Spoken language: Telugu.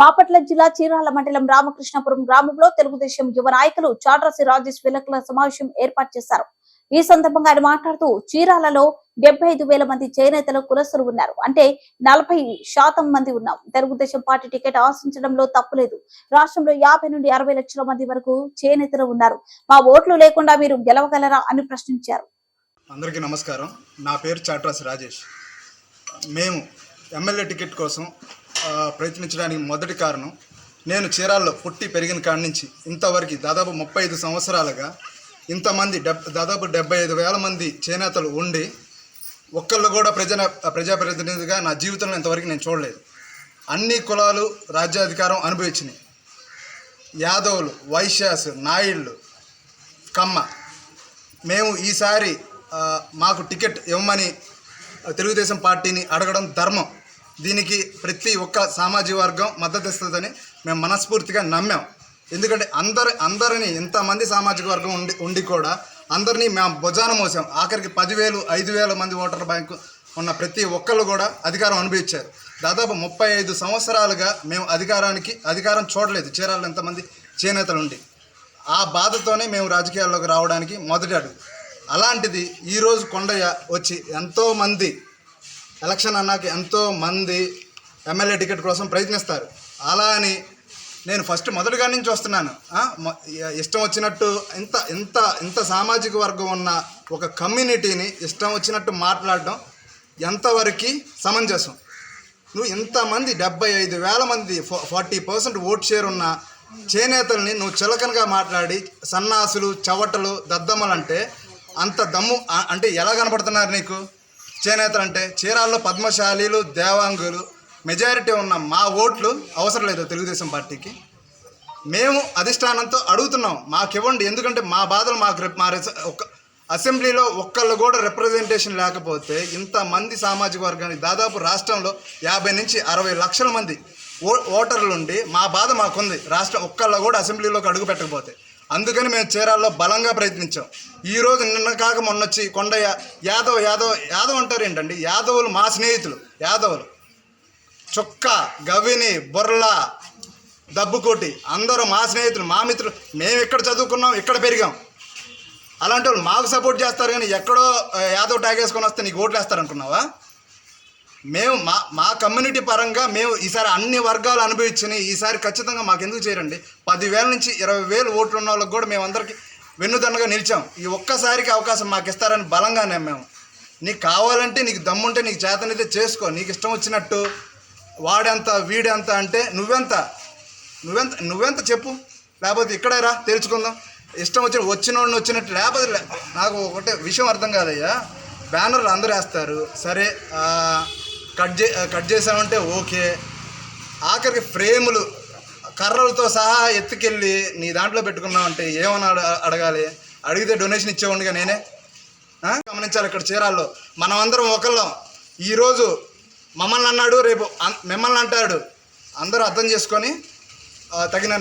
బాపట్ల జిల్లా చీరాల మండలం రామకృష్ణపురం గ్రామంలో తెలుగుదేశం యువ నాయకులు చాట్రాసి రాజేష్ విలేకరుల సమావేశం ఏర్పాటు చేశారు. ఈ సందర్భంగా ఆయన మాట్లాడుతూ చీరాలలో 75,000 మంది చేనేతలు కులస్తులు ఉన్నారు. అంటే 40% మంది ఉన్నాం. తెలుగుదేశం పార్టీ టికెట్ ఆశించడంలో తప్పులేదు. రాష్ట్రంలో 50 నుండి 60 లక్షల మంది వరకు చేనేతలు ఉన్నారు. మా ఓట్లు లేకుండా మీరు గెలవగలరా అని ప్రశ్నించారు. అందరికీ నమస్కారం. నా పేరు చాట్రాసి రాజేష్. మేము ఎమ్మెల్యే టికెట్ కోసం ప్రయత్నించడానికి మొదటి కారణం, నేను చీరాల్లో పుట్టి పెరిగిన కాడి నుంచి ఇంతవరకు దాదాపు 35 సంవత్సరాలుగా ఇంతమంది దాదాపు 75,000 మంది చేనేతలు ఉండి ఒక్కళ్ళు కూడా ప్రజాప్రతినిధిగా నా జీవితంలో ఇంతవరకు నేను చూడలేదు. అన్ని కులాలు రాజ్యాధికారం అనుభవించినాయి. యాదవులు, వైశ్యాస్, నాయుళ్ళు, కమ్మ. మేము ఈసారి మాకు టికెట్ ఇవ్వమని తెలుగుదేశం పార్టీని అడగడం ధర్మం. దీనికి ప్రతి ఒక్క సామాజిక వర్గం మద్దతు ఇస్తుందని మేము మనస్ఫూర్తిగా నమ్మాం. ఎందుకంటే అందరినీ ఇంతమంది సామాజిక వర్గం ఉండి కూడా అందరినీ మేము భుజాన మోసాం. ఆఖరికి 10,000, 5,000 మంది ఓటర్ బ్యాంకు ఉన్న ప్రతి ఒక్కళ్ళు కూడా అధికారం అనుభవించారు. దాదాపు 35 సంవత్సరాలుగా మేము అధికారం చూడలేదు. చీరాల్లో ఎంతమంది చేనేతలు ఉండి ఆ బాధతోనే మేము రాజకీయాల్లోకి రావడానికి మొదటి అడుగు. అలాంటిది ఈరోజు కొండయ్య వచ్చి ఎంతోమంది ఎలక్షన్ అన్నాక ఎంతోమంది ఎమ్మెల్యే టికెట్ కోసం ప్రయత్నిస్తారు. అలా అని నేను మొదటిగా నుంచి వస్తున్నాను. ఇష్టం వచ్చినట్టు ఇంత సామాజిక వర్గం ఉన్న ఒక కమ్యూనిటీని ఇష్టం వచ్చినట్టు మాట్లాడడం ఎంతవరకు సమంజసం? నువ్వు ఇంతమంది 75,000 మంది 40% ఓట్ షేర్ ఉన్న చేనేతల్ని నువ్వు చులకనగా మాట్లాడి సన్నాసులు, చవటలు, దద్దమ్మలు అంటే అంత దమ్ము అంటే ఎలా కనపడుతున్నారు నీకు? చేనేతలు అంటే చీరాల్లో పద్మశాలీలు, దేవాంగులు మెజారిటీ ఉన్న మా ఓట్లు అవసరం లేదు తెలుగుదేశం పార్టీకి. మేము అధిష్టానంతో అడుగుతున్నాం, మాకు ఇవ్వండి. ఎందుకంటే మా బాధలు మాకు అసెంబ్లీలో ఒక్కళ్ళు కూడా రిప్రజెంటేషన్ లేకపోతే ఇంతమంది సామాజిక వర్గానికి దాదాపు రాష్ట్రంలో 50 నుంచి 60 లక్షల మంది ఓటర్లు ఉండి మా బాధ మాకుంది. రాష్ట్రం ఒక్కళ్ళు కూడా అసెంబ్లీలోకి అడుగు పెట్టకపోతే అందుకని మేము చీరాల్లో బలంగా ప్రయత్నించాం. ఈరోజు నిన్న కాక మొన్నొచ్చి కొండయ్య యాదవ్ అంటారు ఏంటండి? యాదవులు మా స్నేహితులు. యాదవులు చుక్క, గవిని, బొర్ల, దబ్బుకోటి అందరూ మా స్నేహితులు, మా మిత్రులు. మేము ఇక్కడ చదువుకున్నాం, ఇక్కడ పెరిగాం. అలాంటి వాళ్ళు మాకు సపోర్ట్ చేస్తారు. కానీ ఎక్కడో యాదవ్ ట్యాగ్ వేసుకొని వస్తే నీకు ఓట్లు వేస్తారనుకున్నావా? మేము మా కమ్యూనిటీ పరంగా మేము ఈసారి అన్ని వర్గాలు అనుభవించినాయి. ఈసారి ఖచ్చితంగా మాకు ఎందుకు చేయరండి? 10,000 నుంచి 20,000 ఓట్లు ఉన్న వాళ్ళకి కూడా మేము అందరికీ వెన్నుదన్నుగా నిలిచాం. ఈ ఒక్కసారికి అవకాశం మాకు ఇస్తారని బలంగా నమ్మాము. నీకు కావాలంటే, నీకు దమ్ముంటే, నీకు చేతనైతే చేసుకో. నీకు ఇష్టం వచ్చినట్టు వాడెంత వీడెంత అంటే నువ్వెంత చెప్పు. లేకపోతే ఇక్కడే రా, తెలుసుకుందాం. ఇష్టం వచ్చినోడిని వచ్చినట్టు. లేకపోతే నాకు ఒకటే విషయం అర్థం కాదయ్యా. బ్యానర్లు అందరూ వేస్తారు, సరే కట్ చేసామంటే ఓకే. ఆఖరికి ఫ్రేములు కర్రలతో సహా ఎత్తుకెళ్ళి నీ దాంట్లో పెట్టుకున్నామంటే ఏమని అడగాలి? అడిగితే డొనేషన్ ఇచ్చేవాడిగా నేనే. గమనించాలి, ఇక్కడ చీరాల్లో మనం అందరం ఒకళ్ళం. ఈరోజు మమ్మల్ని అన్నాడు, రేపు మిమ్మల్ని అంటాడు. అందరూ అర్థం చేసుకొని తగిన